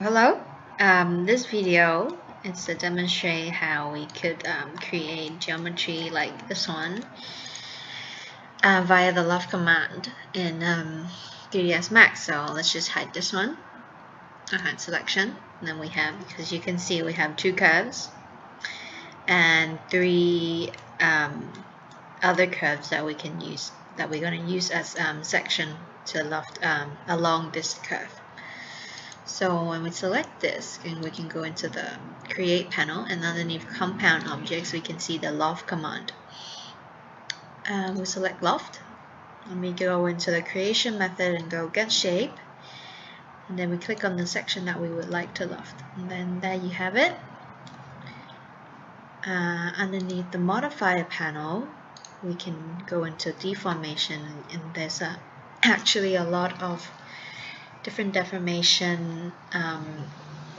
Hello, this video is to demonstrate how we could create geometry like this one via the Loft command in 3ds Max. So let's just hide this one, hide selection, and then we have, as you can see, we have two curves and three other curves that we can use, that we're going to use as section to loft along this curve. So when we select this, and we can go into the create panel, and underneath compound objects we can see the loft command. We select loft, and we go into the creation method and go get shape, and then we click on the section that we would like to loft, and then there you have it. Underneath the modifier panel we can go into deformation, and there's actually a lot of different deformation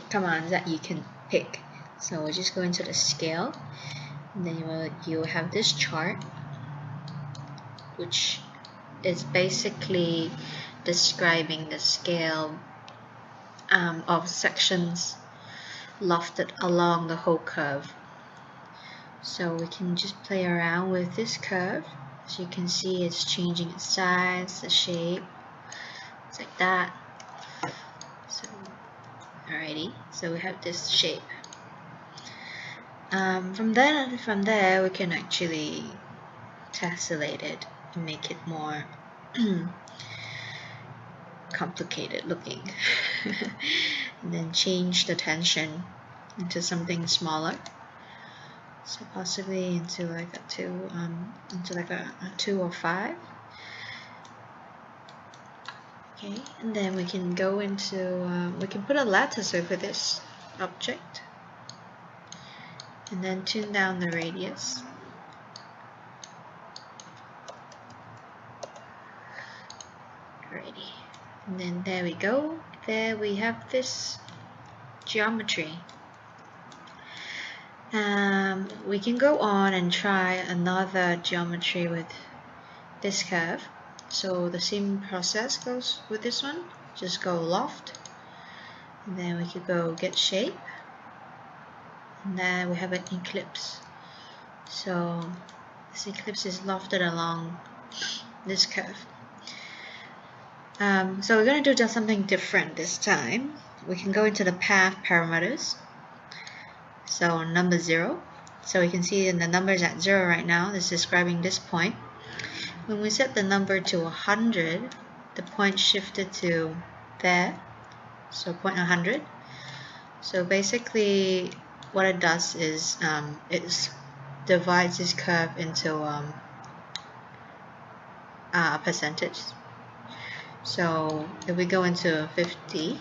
commands that you can pick. So we'll just go into the scale, and then you will have this chart, which is basically describing the scale of sections lofted along the whole curve. So we can just play around with this curve. As you can see, it's changing its size, the shape, it's like that. So alrighty, so we have this shape. From there we can actually tessellate it and make it more complicated looking and then change the tension into something smaller, so possibly into like a 2 or 5. Okay, and then we can go into we can put a lattice over this object and then tune down the radius. Alrighty, and then there we go. There we have this geometry. We can go on and try another geometry with this curve. So the same process goes with this one. Just go loft, and then we could go get shape, and then we have an eclipse. So this eclipse is lofted along this curve. So we're going to do just something different this time. We can go into the path parameters. So number 0. So we can see the number is at 0 right now. This is describing this point. When we set the number to 100, the point shifted to there. So point 100. So basically what it does is it divides this curve into a percentage. So if we go into 50,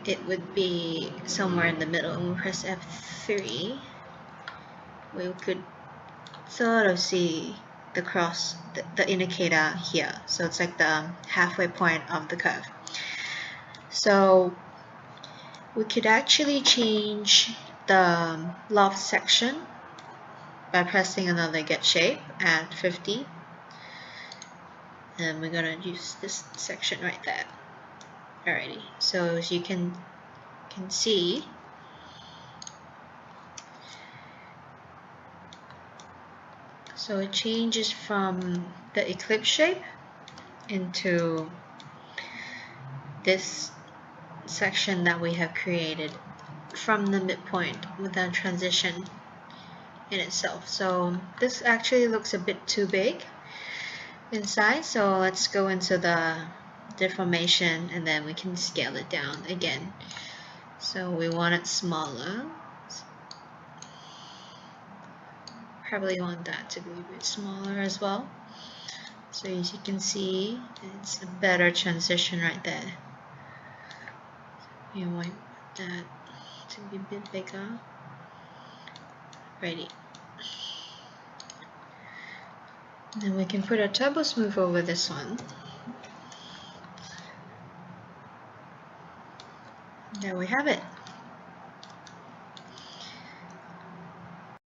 it would be somewhere in the middle. When we press F3, we could sort of see the cross, the indicator here. So it's like the halfway point of the curve. So we could actually change the loft section by pressing another get shape at 50. And we're gonna use this section right there. Alrighty, so as you can see, so it changes from the eclipse shape into this section that we have created from the midpoint with a transition in itself. So this actually looks a bit too big inside, so let's go into the deformation and then we can scale it down again. So we want it smaller. Probably want that to be a bit smaller as well. So as you can see, it's a better transition right there. You want that to be a bit bigger. Ready. Then we can put a turbo smooth over this one. There we have it.